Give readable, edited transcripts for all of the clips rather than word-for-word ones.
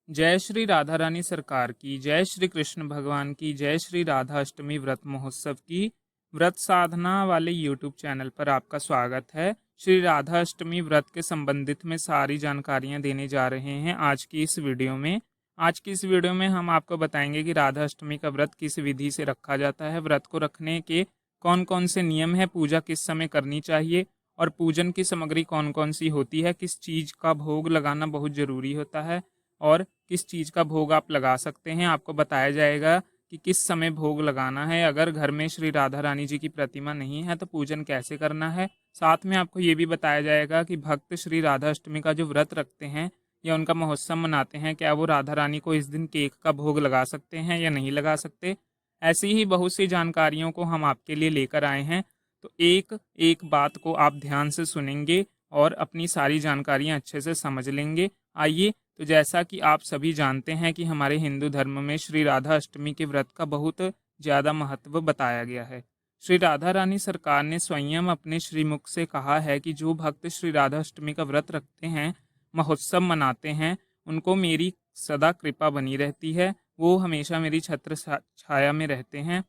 जय श्री राधा रानी सरकार की जय, श्री कृष्ण भगवान की जय, श्री राधा अष्टमी व्रत महोत्सव की व्रत साधना वाले यूट्यूब चैनल पर आपका स्वागत है। श्री राधा अष्टमी व्रत के संबंधित में सारी जानकारियां देने जा रहे हैं आज की इस वीडियो में। आज की इस वीडियो में हम आपको बताएंगे कि राधा अष्टमी का व्रत किस विधि से रखा जाता है, व्रत को रखने के कौन कौन से नियम है, पूजा किस समय करनी चाहिए और पूजन की सामग्री कौन कौन सी होती है, किस चीज़ का भोग लगाना बहुत ज़रूरी होता है और किस चीज़ का भोग आप लगा सकते हैं। आपको बताया जाएगा कि किस समय भोग लगाना है। अगर घर में श्री राधा रानी जी की प्रतिमा नहीं है तो पूजन कैसे करना है। साथ में आपको ये भी बताया जाएगा कि भक्त श्री राधा अष्टमी का जो व्रत रखते हैं या उनका महोत्सव मनाते हैं, क्या वो राधा रानी को इस दिन केक का भोग लगा सकते हैं या नहीं लगा सकते। ऐसी ही बहुत सी जानकारियों को हम आपके लिए लेकर आए हैं, तो एक एक बात को आप ध्यान से सुनेंगे और अपनी सारी जानकारियाँ अच्छे से समझ लेंगे। आइए, तो जैसा कि आप सभी जानते हैं कि हमारे हिंदू धर्म में श्री राधा अष्टमी के व्रत का बहुत ज़्यादा महत्व बताया गया है। श्री राधा रानी सरकार ने स्वयं अपने श्रीमुख से कहा है कि जो भक्त श्री राधा अष्टमी का व्रत रखते हैं, महोत्सव मनाते हैं, उनको मेरी सदा कृपा बनी रहती है। वो हमेशा मेरी छत्र छाया में रहते हैं।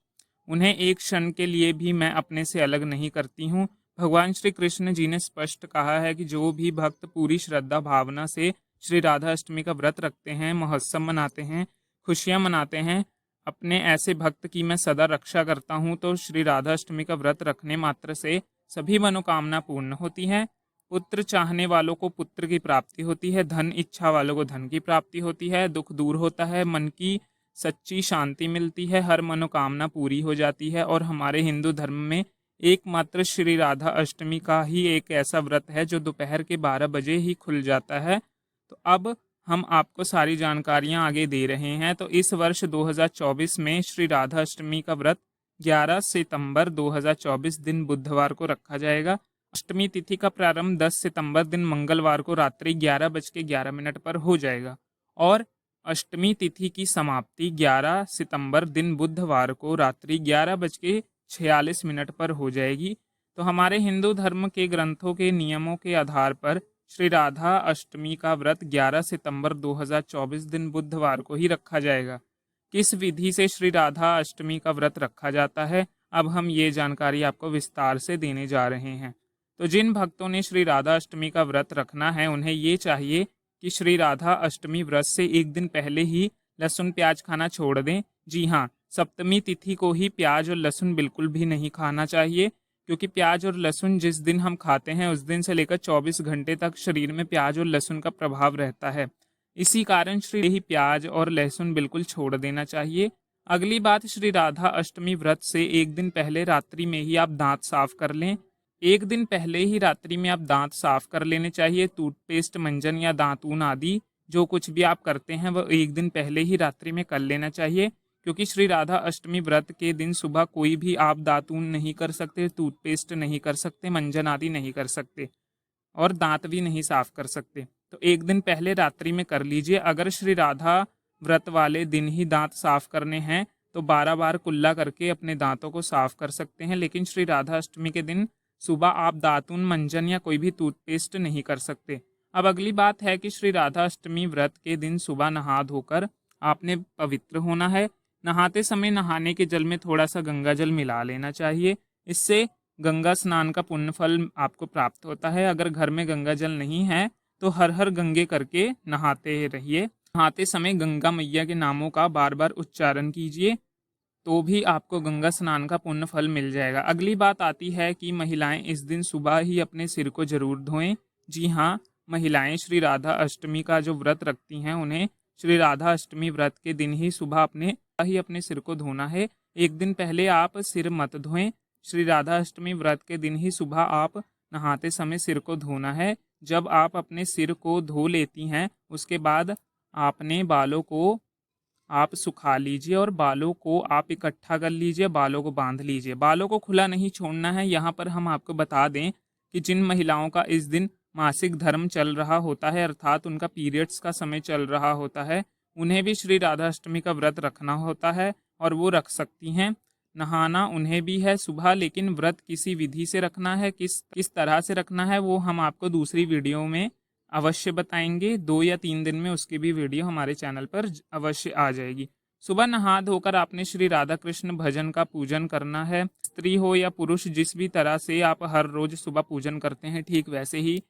उन्हें एक क्षण के लिए भी मैं अपने से अलग नहीं करती हूँ। भगवान श्री कृष्ण जी ने स्पष्ट कहा है कि जो भी भक्त पूरी श्रद्धा भावना से श्री राधा अष्टमी का व्रत रखते हैं, महोत्सव मनाते हैं, खुशियां मनाते हैं, अपने ऐसे भक्त की मैं सदा रक्षा करता हूं। तो श्री राधा अष्टमी का व्रत रखने मात्र से सभी मनोकामना पूर्ण होती हैं। पुत्र चाहने वालों को पुत्र की प्राप्ति होती है, धन इच्छा वालों को धन की प्राप्ति होती है, दुख दूर होता है, मन की सच्ची शांति मिलती है, हर मनोकामना पूरी हो जाती है। और हमारे हिंदू धर्म में एकमात्र श्री राधा अष्टमी का ही एक ऐसा व्रत है जो दोपहर के 12 बजे ही खुल जाता है। तो अब हम आपको सारी जानकारियां आगे दे रहे हैं। तो इस वर्ष 2024 में श्री राधा अष्टमी का व्रत 11 सितंबर 2024 दिन बुधवार को रखा जाएगा। अष्टमी तिथि का प्रारंभ 10 सितंबर दिन मंगलवार को रात्रि 11:11 पर हो जाएगा और अष्टमी तिथि की समाप्ति 11 सितंबर दिन बुधवार को रात्रि 11:46 पर हो जाएगी। तो हमारे हिंदू धर्म के ग्रंथों के नियमों के आधार पर श्री राधा अष्टमी का व्रत 11 सितंबर 2024 दिन बुधवार को ही रखा जाएगा। किस विधि से श्री राधा अष्टमी का व्रत रखा जाता है, अब हम ये जानकारी आपको विस्तार से देने जा रहे हैं। तो जिन भक्तों ने श्री राधा अष्टमी का व्रत रखना है, उन्हें ये चाहिए कि श्री राधा अष्टमी व्रत से एक दिन पहले ही लहसुन प्याज खाना छोड़ दें। जी हाँ, सप्तमी तिथि को ही प्याज और लहसुन बिल्कुल भी नहीं खाना चाहिए, क्योंकि प्याज और लहसुन जिस दिन हम खाते हैं उस दिन से लेकर 24 घंटे तक शरीर में प्याज और लहसुन का प्रभाव रहता है। इसी कारण श्री ही प्याज और लहसुन बिल्कुल छोड़ देना चाहिए। अगली बात, श्री राधा अष्टमी व्रत से एक दिन पहले रात्रि में ही आप दांत साफ कर लें। एक दिन पहले ही रात्रि में आप दांत साफ कर लेने चाहिए। टूथपेस्ट, मंजन या दांतून आदि जो कुछ भी आप करते हैं वह एक दिन पहले ही रात्रि में कर लेना चाहिए, क्योंकि श्री राधा अष्टमी व्रत के दिन सुबह कोई भी आप दातून नहीं कर सकते, टूथपेस्ट नहीं कर सकते, मंजन आदि नहीं कर सकते और दांत भी नहीं साफ कर सकते। तो एक दिन पहले रात्रि में कर लीजिए। अगर श्री राधा व्रत वाले दिन ही दांत साफ करने हैं तो 12 बार कुल्ला करके अपने दांतों को साफ कर सकते हैं, लेकिन श्री राधा अष्टमी के दिन सुबह आप दातून, मंजन या कोई भी टूथपेस्ट नहीं कर सकते। अब अगली बात है कि श्री राधा अष्टमी व्रत के दिन सुबह नहा धोकर आपने पवित्र होना है। नहाते समय नहाने के जल में थोड़ा सा गंगा जल मिला लेना चाहिए। इससे गंगा स्नान का पुण्य फल आपको प्राप्त होता है। अगर घर में गंगा जल नहीं है तो हर हर गंगे करके नहाते रहिए। नहाते समय गंगा मैया के नामों का बार बार उच्चारण कीजिए, तो भी आपको गंगा स्नान का पुण्य फल मिल जाएगा। अगली बात आती है कि महिलाएं इस दिन सुबह ही अपने सिर को जरूर धोएं। जी हाँ, महिलाएं श्री राधा अष्टमी का जो व्रत रखती हैं उन्हें श्री राधा अष्टमी व्रत के दिन ही सुबह अपने सिर को धोना है। एक दिन पहले आप सिर मत धोएं। श्री राधा अष्टमी व्रत के दिन ही सुबह आप नहाते समय सिर को धोना है। जब आप अपने सिर को धो लेती हैं उसके बाद आपने बालों को आप सुखा लीजिए और बालों को आप इकट्ठा कर लीजिए, बालों को बांध लीजिए। बालों को खुला नहीं छोड़ना है। यहाँ पर हम आपको बता दें कि जिन महिलाओं का इस दिन मासिक धर्म चल रहा होता है, अर्थात उनका पीरियड्स का समय चल रहा होता है, उन्हें भी श्री राधा अष्टमी का व्रत रखना होता है और वो रख सकती हैं। नहाना उन्हें भी है सुबह, लेकिन व्रत किसी विधि से रखना है, किस तरह से रखना है वो हम आपको दूसरी वीडियो में अवश्य बताएंगे। 2 या 3 दिन में उसकी भी वीडियो हमारे चैनल पर अवश्य आ जाएगी। सुबह नहा धोकर आपने श्री राधा कृष्ण भजन का पूजन करना है। स्त्री हो या पुरुष, जिस भी तरह से आप हर रोज सुबह पूजन करते हैं, ठीक वैसे ही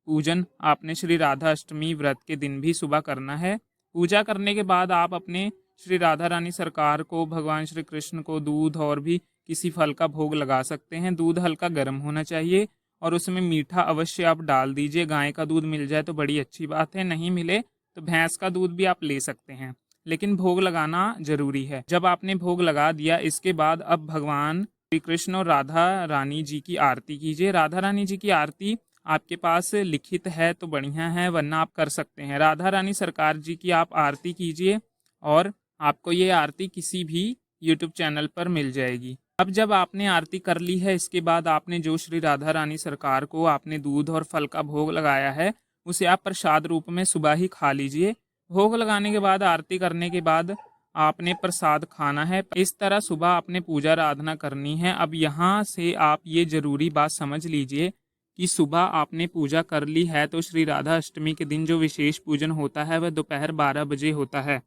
पूजन आपने श्री राधा अष्टमी व्रत के दिन भी सुबह करना है। पूजा करने के बाद आप अपने श्री राधा रानी सरकार को, भगवान श्री कृष्ण को दूध और भी किसी फल का भोग लगा सकते हैं। दूध हल्का गर्म होना चाहिए और उसमें मीठा अवश्य आप डाल दीजिए। गाय का दूध मिल जाए तो बड़ी अच्छी बात है, नहीं मिले तो भैंस का दूध भी आप ले सकते हैं, लेकिन भोग लगाना जरूरी है। जब आपने भोग लगा दिया, इसके बाद अब भगवान श्री कृष्ण और राधा रानी जी की आरती कीजिए। राधा रानी जी की आरती आपके पास लिखित है तो बढ़िया है, वरना आप कर सकते हैं। राधा रानी सरकार जी की आप आरती कीजिए और आपको ये आरती किसी भी यूट्यूब चैनल पर मिल जाएगी। अब जब आपने आरती कर ली है, इसके बाद आपने जो श्री राधा रानी सरकार को आपने दूध और फल का भोग लगाया है, उसे आप प्रसाद रूप में सुबह ही खा लीजिए। भोग लगाने के बाद, आरती करने के बाद आपने प्रसाद खाना है। इस तरह सुबह आपने पूजा आराधना करनी है। अब यहाँ से आप ये जरूरी बात समझ लीजिए कि सुबह आपने पूजा कर ली है तो श्री राधा अष्टमी के दिन जो विशेष पूजन होता है वह दोपहर 12 बजे होता है।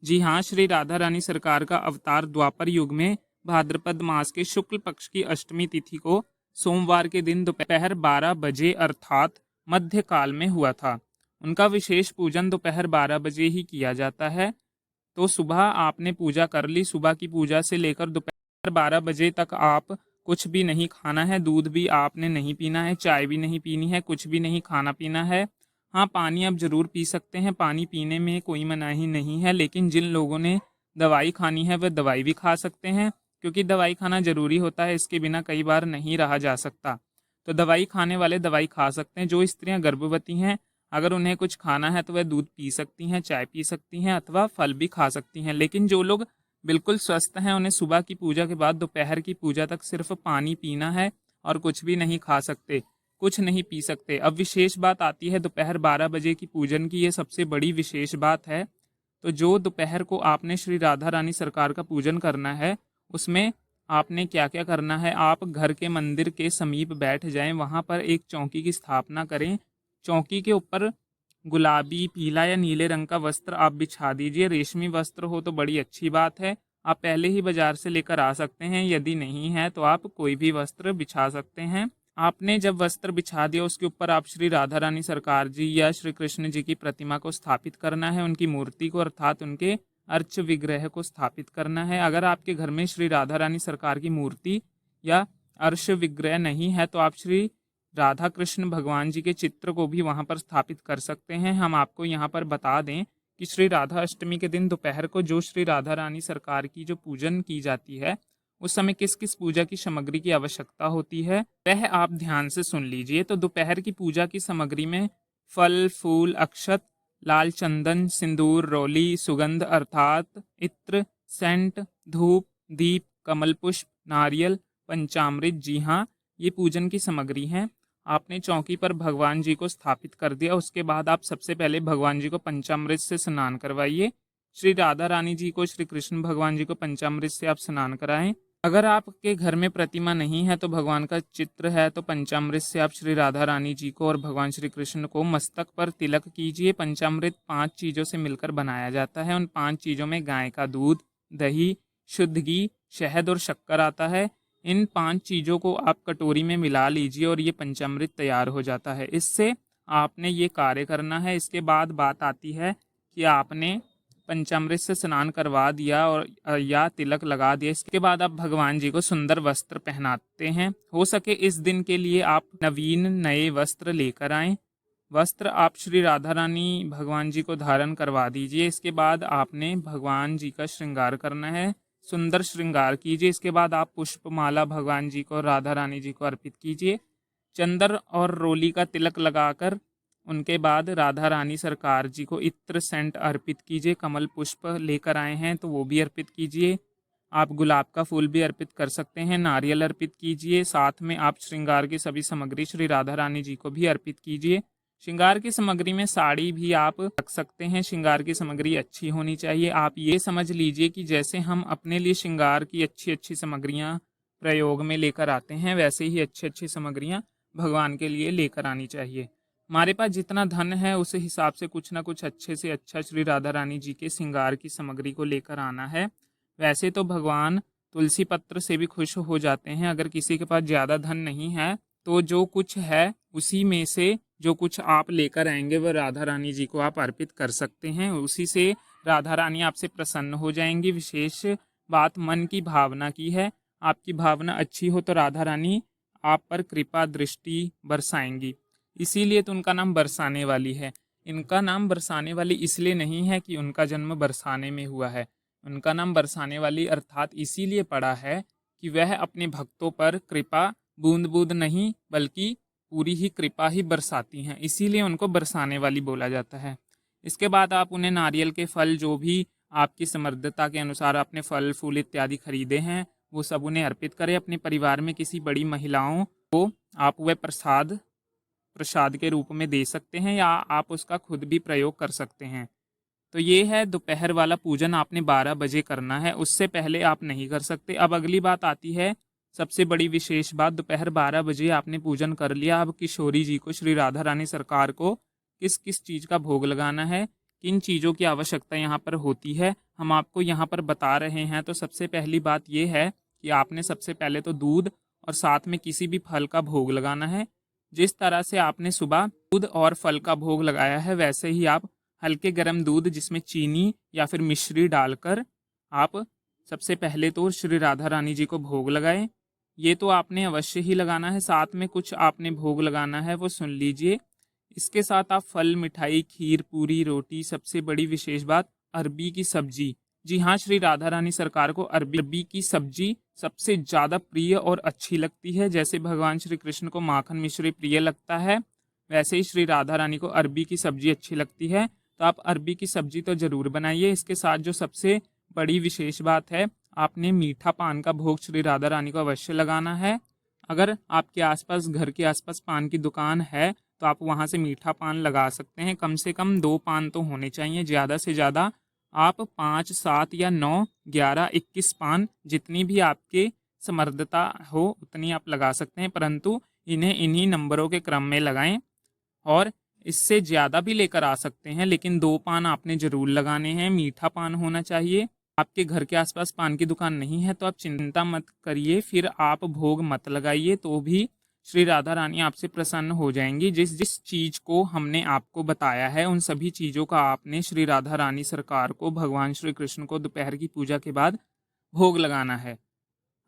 जी हाँ, श्री राधा रानी सरकार का अवतार द्वापर युग में भाद्रपद मास के शुक्ल पक्ष की अष्टमी तिथि को सोमवार के दिन दोपहर 12 बजे अर्थात मध्य काल में हुआ था। उनका विशेष पूजन दोपहर 12 बजे ही किया जाता है। तो सुबह आपने पूजा कर ली। सुबह की पूजा से लेकर दोपहर 12 बजे तक आप कुछ भी नहीं खाना है, दूध भी आपने नहीं पीना है, चाय भी नहीं पीनी है, कुछ भी नहीं खाना पीना है। हाँ, पानी आप जरूर पी सकते हैं, पानी पीने में कोई मनाही नहीं है, लेकिन जिन लोगों ने दवाई खानी है वह दवाई भी खा सकते हैं, क्योंकि दवाई खाना जरूरी होता है, इसके बिना कई बार नहीं रहा जा सकता। तो दवाई खाने वाले दवाई खा सकते हैं। जो स्त्रियां गर्भवती हैं, अगर उन्हें कुछ खाना है तो वह दूध पी सकती हैं, चाय पी सकती हैं अथवा फल भी खा सकती हैं। लेकिन जो लोग बिल्कुल स्वस्थ हैं, उन्हें सुबह की पूजा के बाद दोपहर की पूजा तक सिर्फ पानी पीना है और कुछ भी नहीं खा सकते, कुछ नहीं पी सकते। अब विशेष बात आती है दोपहर 12 बजे की पूजन की, ये सबसे बड़ी विशेष बात है। तो जो दोपहर को आपने श्री राधा रानी सरकार का पूजन करना है, उसमें आपने क्या क्या करना है। आप घर के मंदिर के समीप बैठ जाएं, वहां पर एक चौकी की स्थापना करें। चौकी के ऊपर गुलाबी, पीला या नीले रंग का वस्त्र आप बिछा दीजिए। रेशमी वस्त्र हो तो बड़ी अच्छी बात है, आप पहले ही बाजार से लेकर आ सकते हैं। यदि नहीं है तो आप कोई भी वस्त्र बिछा सकते हैं। आपने जब वस्त्र बिछा दिया, उसके ऊपर आप श्री राधा रानी सरकार जी या श्री कृष्ण जी की प्रतिमा को स्थापित करना है, उनकी मूर्ति को अर्थात उनके अर्च विग्रह को स्थापित करना है। अगर आपके घर में श्री राधा रानी सरकार की मूर्ति या अर्श विग्रह नहीं है तो आप श्री राधा कृष्ण भगवान जी के चित्र को भी वहां पर स्थापित कर सकते हैं। हम आपको यहाँ पर बता दें कि श्री राधा अष्टमी के दिन दोपहर को जो श्री राधा रानी सरकार की जो पूजन की जाती है, उस समय किस किस पूजा की सामग्री की आवश्यकता होती है वह आप ध्यान से सुन लीजिए। तो दोपहर की पूजा की सामग्री में फल, फूल, अक्षत, लाल चंदन, सिंदूर, रोली, सुगंध अर्थात इत्र, सेंट, धूप, दीप, कमल पुष्प, नारियल, पंचामृत, जी हाँ, ये पूजन की सामग्री है। आपने चौकी पर भगवान जी को स्थापित कर दिया। उसके बाद आप सबसे पहले भगवान जी को पंचामृत से स्नान करवाइए। श्री राधा रानी जी को, श्री कृष्ण भगवान जी को पंचामृत से आप स्नान कराएं। अगर आपके घर में प्रतिमा नहीं है तो भगवान का चित्र है तो पंचामृत से आप श्री राधा रानी जी को और भगवान श्री कृष्ण को मस्तक पर तिलक कीजिए। पंचामृत 5 चीज़ों से मिलकर बनाया जाता है। उन 5 चीज़ों में गाय का दूध, दही, शुद्ध घी, शहद और शक्कर आता है। इन 5 चीज़ों को आप कटोरी में मिला लीजिए और ये पंचामृत तैयार हो जाता है। इससे आपने ये कार्य करना है। इसके बाद बात आती है कि आपने पंचामृत से स्नान करवा दिया और या तिलक लगा दिया। इसके बाद आप भगवान जी को सुंदर वस्त्र पहनाते हैं। हो सके इस दिन के लिए आप नवीन नए वस्त्र लेकर आएं। वस्त्र आप श्री राधा रानी भगवान जी को धारण करवा दीजिए। इसके बाद आपने भगवान जी का श्रृंगार करना है, सुंदर श्रृंगार कीजिए। इसके बाद आप पुष्पमाला भगवान जी को, राधा रानी जी को अर्पित कीजिए। चंदन और रोली का तिलक लगाकर उनके बाद राधा रानी सरकार जी को इत्र, सेंट अर्पित कीजिए। कमल पुष्प लेकर आए हैं तो वो भी अर्पित कीजिए। आप गुलाब का फूल भी अर्पित कर सकते हैं, नारियल अर्पित कीजिए। साथ में आप श्रृंगार की सभी सामग्री श्री राधा रानी जी को भी अर्पित कीजिए। श्रृंगार की सामग्री में साड़ी भी आप रख सकते हैं। श्रृंगार की सामग्री अच्छी होनी चाहिए। आप ये समझ लीजिए कि जैसे हम अपने लिए श्रृंगार की अच्छी अच्छी सामग्रियां प्रयोग में लेकर आते हैं, वैसे ही अच्छी अच्छी सामग्रियां भगवान के लिए लेकर आनी चाहिए। हमारे पास जितना धन है उस हिसाब से कुछ ना कुछ अच्छे से अच्छा श्री राधा रानी जी के श्रृंगार की सामग्री को लेकर आना है। वैसे तो भगवान तुलसी पत्र से भी खुश हो जाते हैं। अगर किसी के पास ज़्यादा धन नहीं है तो जो कुछ है उसी में से जो कुछ आप लेकर आएंगे वह राधा रानी जी को आप अर्पित कर सकते हैं। उसी से राधा रानी आपसे प्रसन्न हो जाएंगी। विशेष बात मन की भावना की है। आपकी भावना अच्छी हो तो राधा रानी आप पर कृपा दृष्टि बरसाएंगी। इसीलिए तो उनका नाम बरसाने वाली है। इनका नाम बरसाने वाली इसलिए नहीं है कि उनका जन्म बरसाने में हुआ है। उनका नाम बरसाने वाली अर्थात इसीलिए पड़ा है कि वह अपने भक्तों पर कृपा बूंद बूंद नहीं बल्कि पूरी ही कृपा ही बरसाती हैं, इसीलिए उनको बरसाने वाली बोला जाता है। इसके बाद आप उन्हें नारियल के फल जो भी आपकी समर्थता के अनुसार आपने फल फूल इत्यादि खरीदे हैं वो सब उन्हें अर्पित करें। अपने परिवार में किसी बड़ी महिलाओं को आप वह प्रसाद प्रसाद के रूप में दे सकते हैं या आप उसका खुद भी प्रयोग कर सकते हैं। तो ये है दोपहर वाला पूजन आपने 12 बजे करना है, उससे पहले आप नहीं कर सकते। अब अगली बात आती है सबसे बड़ी विशेष बात, दोपहर 12 बजे आपने पूजन कर लिया। अब किशोरी जी को श्री राधा रानी सरकार को किस किस चीज़ का भोग लगाना है, किन चीज़ों की आवश्यकता यहाँ पर होती है, हम आपको यहाँ पर बता रहे हैं। तो सबसे पहली बात ये है कि आपने सबसे पहले तो दूध और साथ में किसी भी फल का भोग लगाना है। जिस तरह से आपने सुबह दूध और फल का भोग लगाया है वैसे ही आप हल्के गर्म दूध जिसमें चीनी या फिर मिश्री डालकर आप सबसे पहले तो श्री राधा रानी जी को भोग लगाएं। ये तो आपने अवश्य ही लगाना है। साथ में कुछ आपने भोग लगाना है वो सुन लीजिए। इसके साथ आप फल मिठाई खीर पूरी रोटी, सबसे बड़ी विशेष बात अरबी की सब्जी। जी हाँ, श्री राधा रानी सरकार को अरबी की सब्जी सबसे ज़्यादा प्रिय और अच्छी लगती है। जैसे भगवान श्री कृष्ण को माखन मिश्री प्रिय लगता है वैसे ही श्री राधा रानी को अरबी की सब्जी अच्छी लगती है। तो आप अरबी की सब्जी तो ज़रूर बनाइए। इसके साथ जो सबसे बड़ी विशेष बात है, आपने मीठा पान का भोग श्री राधा रानी को अवश्य लगाना है। अगर आपके आसपास घर के आसपास पान की दुकान है तो आप वहाँ से मीठा पान लगा सकते हैं। कम से कम 2 पान तो होने चाहिए, ज़्यादा से ज़्यादा आप 5, 7 या 9, 11, 21 पान जितनी भी आपके समर्थता हो उतनी आप लगा सकते हैं, परंतु इन्हें इन्हीं नंबरों के क्रम में लगाएं। और इससे ज़्यादा भी लेकर आ सकते हैं, लेकिन 2 पान आपने ज़रूर लगाने हैं। मीठा पान होना चाहिए। आपके घर के आसपास पान की दुकान नहीं है तो आप चिंता मत करिए, फिर आप भोग मत लगाइए तो भी श्री राधा रानी आपसे प्रसन्न हो जाएंगी। जिस जिस चीज़ को हमने आपको बताया है उन सभी चीज़ों का आपने श्री राधा रानी सरकार को भगवान श्री कृष्ण को दोपहर की पूजा के बाद भोग लगाना है।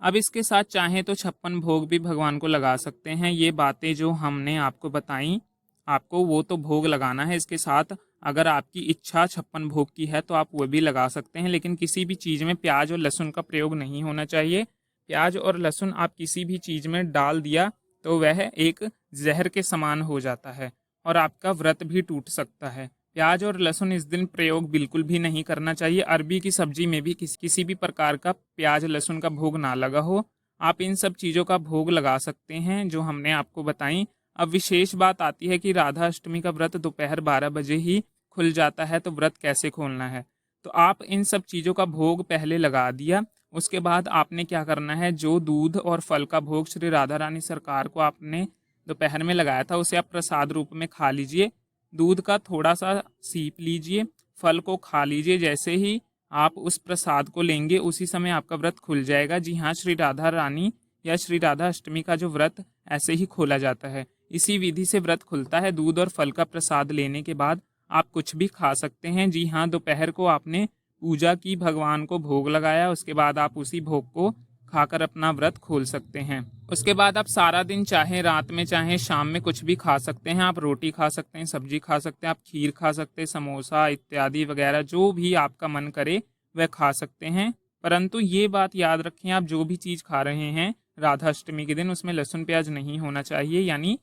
अब इसके साथ चाहें तो 56 भोग भी भगवान को लगा सकते हैं। ये बातें जो हमने आपको बताई आपको वो तो भोग लगाना है। इसके साथ अगर आपकी इच्छा 56 भोग की है तो आप वो भी लगा सकते हैं, लेकिन किसी भी चीज़ में प्याज और लहसुन का प्रयोग नहीं होना चाहिए। प्याज और लहसुन आप किसी भी चीज़ में डाल दिया तो वह एक जहर के समान हो जाता है और आपका व्रत भी टूट सकता है। प्याज और लहसुन इस दिन प्रयोग बिल्कुल भी नहीं करना चाहिए। अरबी की सब्जी में भी किसी भी प्रकार का प्याज लहसुन का भोग ना लगा हो। आप इन सब चीज़ों का भोग लगा सकते हैं जो हमने आपको बताई। अब विशेष बात आती है कि राधा अष्टमी का व्रत दोपहर 12 बजे ही खुल जाता है, तो व्रत कैसे खोलना है। तो आप इन सब चीज़ों का भोग पहले लगा दिया, उसके बाद आपने क्या करना है, जो दूध और फल का भोग श्री राधा रानी सरकार को आपने दोपहर में लगाया था उसे आप प्रसाद रूप में खा लीजिए। दूध का थोड़ा सा सीप लीजिए, फल को खा लीजिए। जैसे ही आप उस प्रसाद को लेंगे उसी समय आपका व्रत खुल जाएगा। जी हाँ, श्री राधा रानी या श्री राधा अष्टमी का जो व्रत ऐसे ही खोला जाता है, इसी विधि से व्रत खुलता है। दूध और फल का प्रसाद लेने के बाद आप कुछ भी खा सकते हैं। जी हाँ, दोपहर को आपने पूजा की, भगवान को भोग लगाया, उसके बाद आप उसी भोग को खाकर अपना व्रत खोल सकते हैं। उसके बाद आप सारा दिन चाहे रात में चाहे शाम में कुछ भी खा सकते हैं। आप रोटी खा सकते हैं, सब्जी खा सकते हैं, आप खीर खा सकते हैं, समोसा इत्यादि वगैरह जो भी आपका मन करे वह खा सकते हैं। परंतु ये बात याद रखें, आप जो भी चीज़ खा रहे हैं राधा अष्टमी के दिन उसमें लहसुन प्याज नहीं होना चाहिए, यानी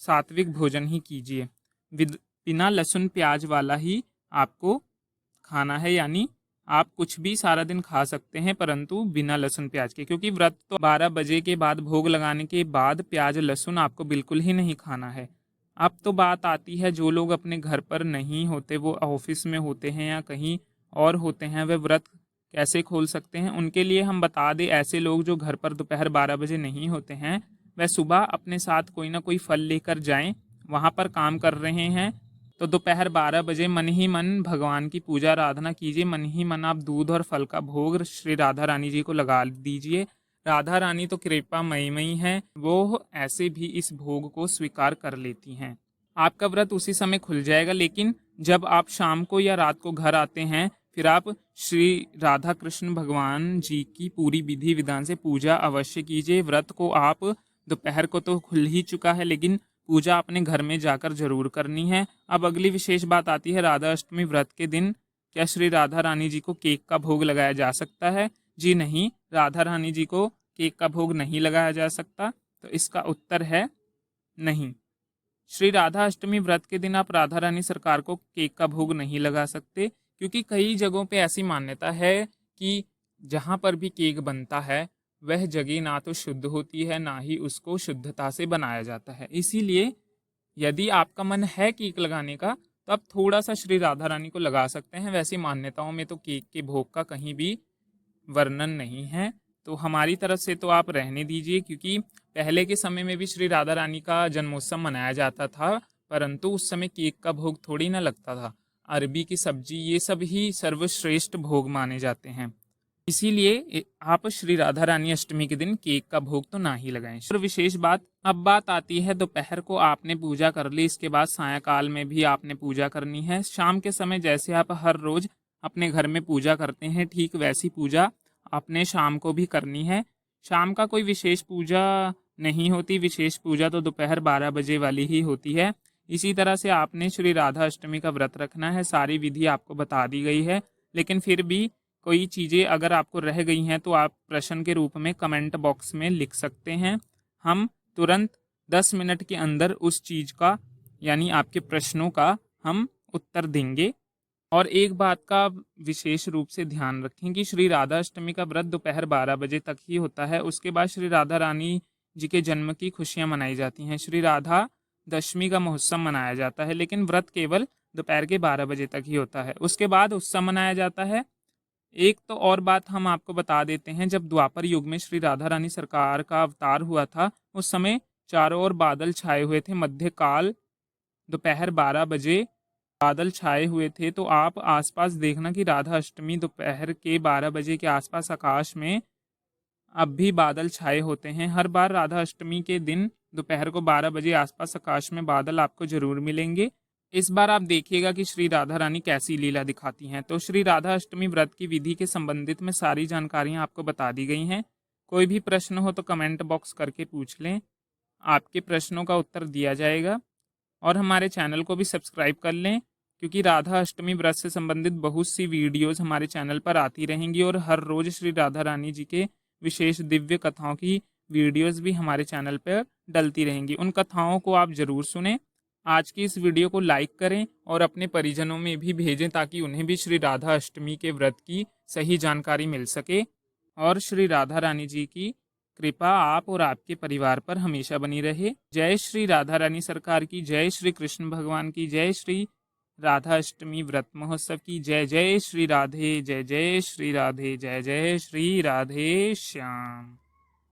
सात्विक भोजन ही कीजिए। बिना लहसुन प्याज वाला ही आपको खाना है, यानी आप कुछ भी सारा दिन खा सकते हैं परंतु बिना लहसुन प्याज के, क्योंकि व्रत तो 12 बजे के बाद भोग लगाने के बाद प्याज लहसुन आपको बिल्कुल ही नहीं खाना है। अब तो बात आती है जो लोग अपने घर पर नहीं होते, वो ऑफिस में होते हैं या कहीं और होते हैं, वे व्रत कैसे खोल सकते हैं। उनके लिए हम बता दें, ऐसे लोग जो घर पर दोपहर 12 बजे नहीं होते हैं वह सुबह अपने साथ कोई ना कोई फल लेकर जाएं वहाँ पर काम कर रहे हैं तो दोपहर 12 बजे मन ही मन भगवान की पूजा आराधना कीजिए। मन ही मन आप दूध और फल का भोग श्री राधा रानी जी को लगा दीजिए। राधा रानी तो कृपामयी हैं, वो ऐसे भी इस भोग को स्वीकार कर लेती हैं। आपका व्रत उसी समय खुल जाएगा, लेकिन जब आप शाम को या रात को घर आते हैं फिर आप श्री राधा कृष्ण भगवान जी की पूरी विधि विधान से पूजा अवश्य कीजिए। व्रत को आप दोपहर को तो खुल ही चुका है, लेकिन पूजा अपने घर में जाकर जरूर करनी है। अब अगली विशेष बात आती है, राधा अष्टमी व्रत के दिन क्या श्री राधा रानी जी को केक का भोग लगाया जा सकता है? जी नहीं, राधा रानी जी को केक का भोग नहीं लगाया जा सकता। तो इसका उत्तर है नहीं। श्री राधा अष्टमी व्रत के दिन आप राधा रानी सरकार को केक का भोग नहीं लगा सकते, क्योंकि कई जगहों पे ऐसी मान्यता है कि जहाँ पर भी केक बनता है वह जगह ना तो शुद्ध होती है, ना ही उसको शुद्धता से बनाया जाता है। इसीलिए यदि आपका मन है केक लगाने का तो आप थोड़ा सा श्री राधा रानी को लगा सकते हैं। वैसी मान्यताओं में तो केक के भोग का कहीं भी वर्णन नहीं है, तो हमारी तरफ से तो आप रहने दीजिए, क्योंकि पहले के समय में भी श्री राधा रानी का जन्मोत्सव मनाया जाता था, परंतु उस समय केक का भोग थोड़ी ना लगता था। अरबी की सब्जी ये सब ही सर्वश्रेष्ठ भोग माने जाते हैं। इसीलिए आप श्री राधा रानी अष्टमी के दिन केक का भोग तो ना ही लगाएं। और विशेष बात, अब बात आती है दोपहर को आपने पूजा कर ली, इसके बाद सायंकाल में भी आपने पूजा करनी है। शाम के समय जैसे आप हर रोज अपने घर में पूजा करते हैं, ठीक वैसी पूजा आपने शाम को भी करनी है। शाम का कोई विशेष पूजा नहीं होती, विशेष पूजा तो दोपहर 12 बजे वाली ही होती है। इसी तरह से आपने श्री राधा अष्टमी का व्रत रखना है। सारी विधि आपको बता दी गई है, लेकिन फिर भी कोई चीज़ें अगर आपको रह गई हैं तो आप प्रश्न के रूप में कमेंट बॉक्स में लिख सकते हैं। हम तुरंत 10 मिनट के अंदर उस चीज़ का यानी आपके प्रश्नों का हम उत्तर देंगे। और एक बात का विशेष रूप से ध्यान रखें कि श्री राधा अष्टमी का व्रत दोपहर 12 बजे तक ही होता है। उसके बाद श्री राधा रानी जी के जन्म की खुशियां मनाई जाती हैं। श्री राधा दशमी का महोत्सव मनाया जाता है, लेकिन व्रत केवल दोपहर के 12 बजे तक ही होता है। उसके बाद उत्सव मनाया जाता है। एक तो और बात हम आपको बता देते हैं, जब द्वापर युग में श्री राधा रानी सरकार का अवतार हुआ था उस समय चारों ओर बादल छाए हुए थे। मध्यकाल दोपहर 12 बजे बादल छाए हुए थे, तो आप आसपास देखना कि राधा अष्टमी दोपहर के 12 बजे के आसपास आकाश में अब भी बादल छाए होते हैं। हर बार राधा अष्टमी के दिन दोपहर को 12 बजे आसपास आकाश में बादल आपको जरूर मिलेंगे। इस बार आप देखिएगा कि श्री राधा रानी कैसी लीला दिखाती हैं। तो श्री राधा अष्टमी व्रत की विधि के संबंधित में सारी जानकारियां आपको बता दी गई हैं। कोई भी प्रश्न हो तो कमेंट बॉक्स करके पूछ लें, आपके प्रश्नों का उत्तर दिया जाएगा। और हमारे चैनल को भी सब्सक्राइब कर लें, क्योंकि राधा अष्टमी व्रत से संबंधित बहुत सी वीडियोस हमारे चैनल पर आती रहेंगी और हर रोज श्री राधा रानी जी के विशेष दिव्य कथाओं की वीडियोस भी हमारे चैनल पर डलती रहेंगी। उन कथाओं को आप जरूर सुनें। आज की इस वीडियो को लाइक करें और अपने परिजनों में भी भेजें, ताकि उन्हें भी श्री राधा अष्टमी के व्रत की सही जानकारी मिल सके। और श्री राधा रानी जी की कृपा आप और आपके परिवार पर हमेशा बनी रहे। जय श्री राधा रानी सरकार की जय, श्री कृष्ण भगवान की जय, श्री राधा अष्टमी व्रत महोत्सव की जय। जय श्री राधे, जय जय श्री राधे, जय जय श्री राधे श्याम।